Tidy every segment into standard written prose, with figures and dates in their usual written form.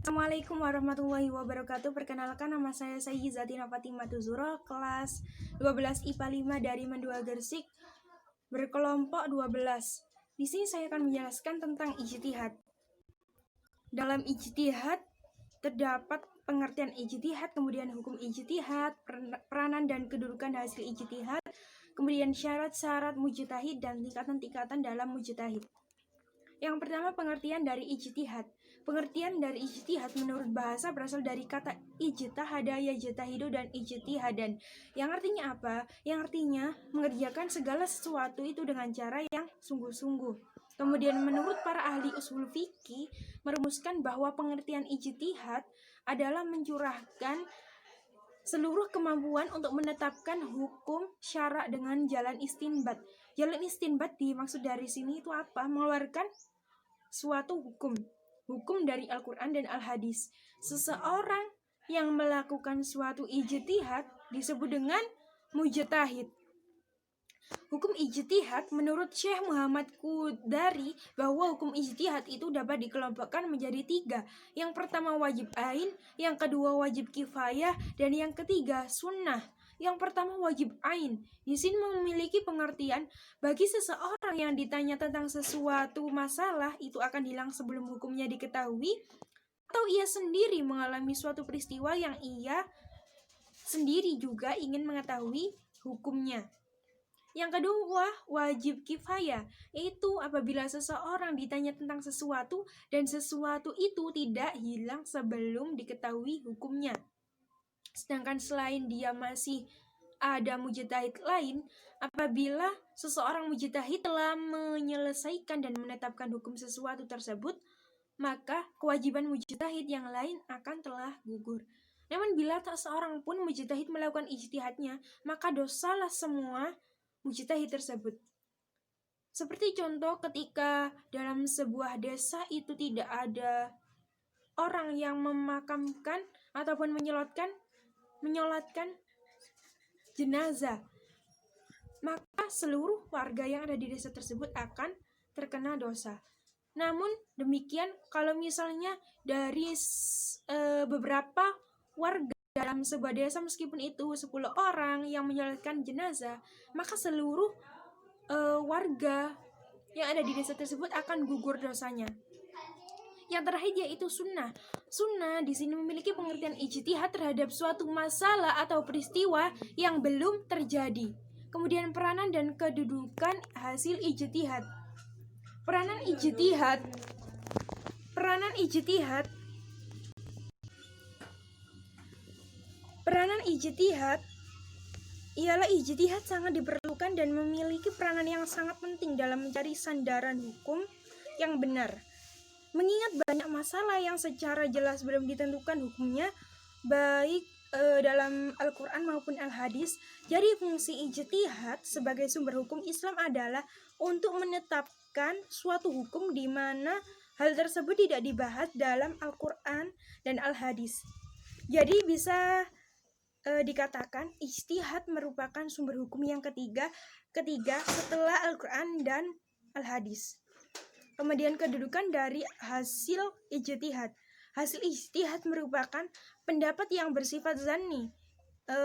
Assalamualaikum warahmatullahi wabarakatuh. Perkenalkan, nama saya Sayyidatina Fatimah Tuzuro, kelas 12 IPA 5 dari Mendua Gersik, berkelompok 12. Di sini saya akan menjelaskan tentang ijtihad. Dalam ijtihad terdapat pengertian ijtihad, kemudian hukum ijtihad, peranan dan kedudukan hasil ijtihad, kemudian syarat-syarat mujtahid dan tingkatan-tingkatan dalam mujtahid. Yang pertama, pengertian dari ijtihad. Pengertian dari ijtihad menurut bahasa berasal dari kata ijtahada, yajtahidu, dan ijtihadan. Yang artinya apa? Yang artinya mengerjakan segala sesuatu itu dengan cara yang sungguh-sungguh. Kemudian menurut para ahli usul fikih merumuskan bahwa pengertian ijtihad adalah mencurahkan seluruh kemampuan untuk menetapkan hukum syara dengan jalan istinbat. Jalan istinbat dimaksud dari sini itu apa? Mengeluarkan suatu hukum dari Al-Quran dan Al-Hadis. Seseorang yang melakukan suatu ijtihad disebut dengan mujtahid. Hukum ijtihad menurut Syekh Muhammad Qudari bahwa hukum ijtihad itu dapat dikelompokkan menjadi 3. Yang pertama wajib ain, yang kedua wajib kifayah, dan yang ketiga sunnah. Yang pertama wajib ain. Di sini memiliki pengertian bagi seseorang yang ditanya tentang sesuatu masalah itu akan hilang sebelum hukumnya diketahui, atau ia sendiri mengalami suatu peristiwa yang ia sendiri juga ingin mengetahui hukumnya. Yang kedua, wajib kifayah, yaitu apabila seseorang ditanya tentang sesuatu dan sesuatu itu tidak hilang sebelum diketahui hukumnya. Sedangkan selain dia masih ada mujtahid lain, apabila seseorang mujtahid telah menyelesaikan dan menetapkan hukum sesuatu tersebut, maka kewajiban mujtahid yang lain akan telah gugur. Namun bila tak seorang pun mujtahid melakukan ijtihadnya, maka dosalah semua mujtahid tersebut. Seperti contoh ketika dalam sebuah desa itu tidak ada orang yang memakamkan ataupun menyolatkan jenazah, maka seluruh warga yang ada di desa tersebut akan terkena dosa. Namun demikian, kalau misalnya dari beberapa warga dalam sebuah desa, meskipun itu 10 orang yang menyolatkan jenazah, maka seluruh warga yang ada di desa tersebut akan gugur dosanya. Yang terakhir yaitu sunnah. Sunnah di sini memiliki pengertian ijtihad terhadap suatu masalah atau peristiwa yang belum terjadi. Kemudian peranan dan kedudukan hasil ijtihad. Peranan ijtihad ialah ijtihad sangat diperlukan dan memiliki peranan yang sangat penting dalam mencari sandaran hukum yang benar. Mengingat banyak masalah yang secara jelas belum ditentukan hukumnya, baik dalam Al-Quran maupun Al-Hadis, jadi fungsi ijtihad sebagai sumber hukum Islam adalah untuk menetapkan suatu hukum di mana hal tersebut tidak dibahas dalam Al-Quran dan Al-Hadis. Jadi bisa dikatakan ijtihad merupakan sumber hukum yang ketiga setelah Al-Quran dan Al-Hadis. Kemudian kedudukan dari hasil ijtihad. Hasil ijtihad merupakan pendapat yang bersifat zanni,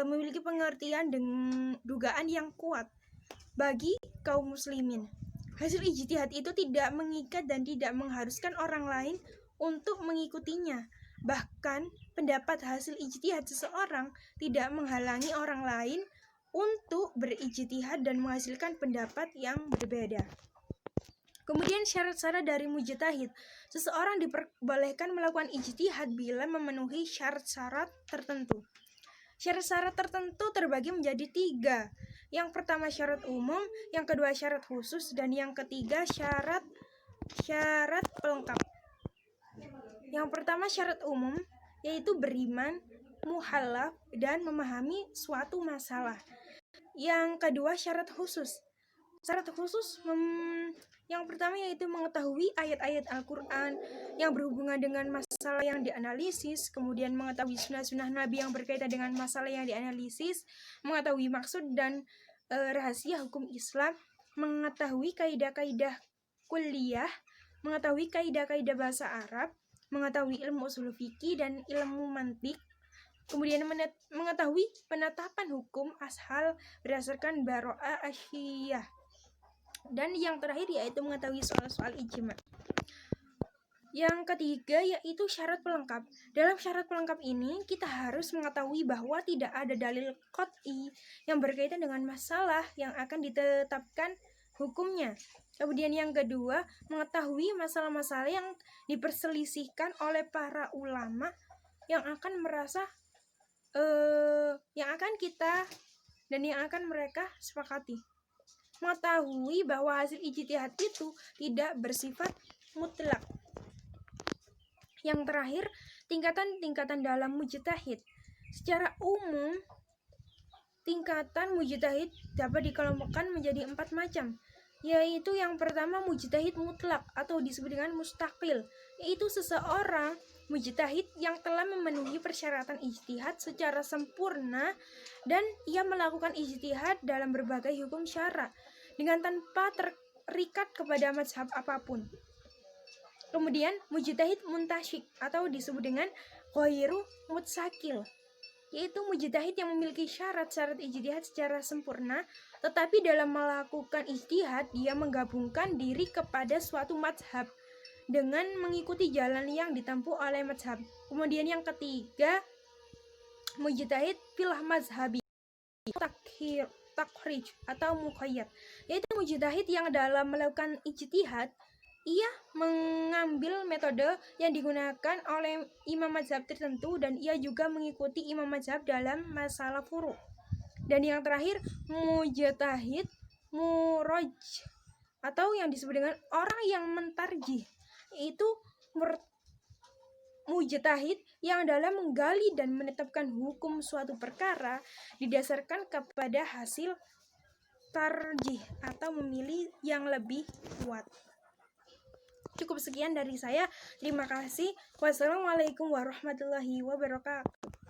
memiliki pengertian dengan dugaan yang kuat bagi kaum muslimin. Hasil ijtihad itu tidak mengikat dan tidak mengharuskan orang lain untuk mengikutinya. Bahkan pendapat hasil ijtihad seseorang tidak menghalangi orang lain untuk berijtihad dan menghasilkan pendapat yang berbeda. Kemudian syarat-syarat dari mujtahid. Seseorang diperbolehkan melakukan ijtihad bila memenuhi syarat-syarat tertentu. Syarat-syarat tertentu terbagi menjadi 3. Yang pertama syarat umum, yang kedua syarat khusus, dan yang ketiga syarat pelengkap. Yang pertama syarat umum, yaitu beriman, muhallaf, dan memahami suatu masalah. Yang kedua syarat khusus. Syarat khusus yang pertama yaitu mengetahui ayat-ayat Al-Quran yang berhubungan dengan masalah yang dianalisis, kemudian mengetahui sunnah-sunnah Nabi yang berkaitan dengan masalah yang dianalisis, mengetahui maksud dan rahasia hukum Islam, mengetahui kaidah-kaidah kuliah, mengetahui kaidah-kaidah bahasa Arab, mengetahui ilmu usul fikih dan ilmu mantik, kemudian mengetahui penetapan hukum ashal berdasarkan baro'ah asyiyah, dan yang terakhir yaitu mengetahui soal-soal ijma. Yang ketiga yaitu syarat pelengkap. Dalam syarat pelengkap ini kita harus mengetahui bahwa tidak ada dalil qat'i yang berkaitan dengan masalah yang akan ditetapkan hukumnya. Kemudian yang kedua, mengetahui masalah-masalah yang diperselisihkan oleh para ulama yang akan yang akan kita dan yang akan mereka sepakati. Mengetahui bahwa hasil ijtihad itu tidak bersifat mutlak. Yang terakhir, tingkatan-tingkatan dalam mujtahid. Secara umum, tingkatan mujtahid dapat dikelompokkan menjadi 4 macam, yaitu yang pertama mujtahid mutlak atau disebut dengan mustaqil, yaitu seseorang mujtahid yang telah memenuhi persyaratan ijtihad secara sempurna dan ia melakukan ijtihad dalam berbagai hukum syara dengan tanpa terikat kepada mazhab apapun. Kemudian mujtahid muntasyik atau disebut dengan ghairu mutsakil, yaitu mujtahid yang memiliki syarat-syarat ijtihad secara sempurna, tetapi dalam melakukan ijtihad dia menggabungkan diri kepada suatu mazhab dengan mengikuti jalan yang ditempuh oleh mazhab. Kemudian yang ketiga, mujtahid fil mazhabi takrij atau muqayyad, yaitu mujtahid yang dalam melakukan ijtihad ia mengambil metode yang digunakan oleh imam mazhab tertentu dan ia juga mengikuti imam mazhab dalam masalah furu'. Dan yang terakhir, mujtahid muraj atau yang disebut dengan orang yang mentarjih, yaitu mujtahid yang dalam menggali dan menetapkan hukum suatu perkara didasarkan kepada hasil tarjih atau memilih yang lebih kuat. Cukup sekian dari saya. Terima kasih. Wassalamualaikum warahmatullahi wabarakatuh.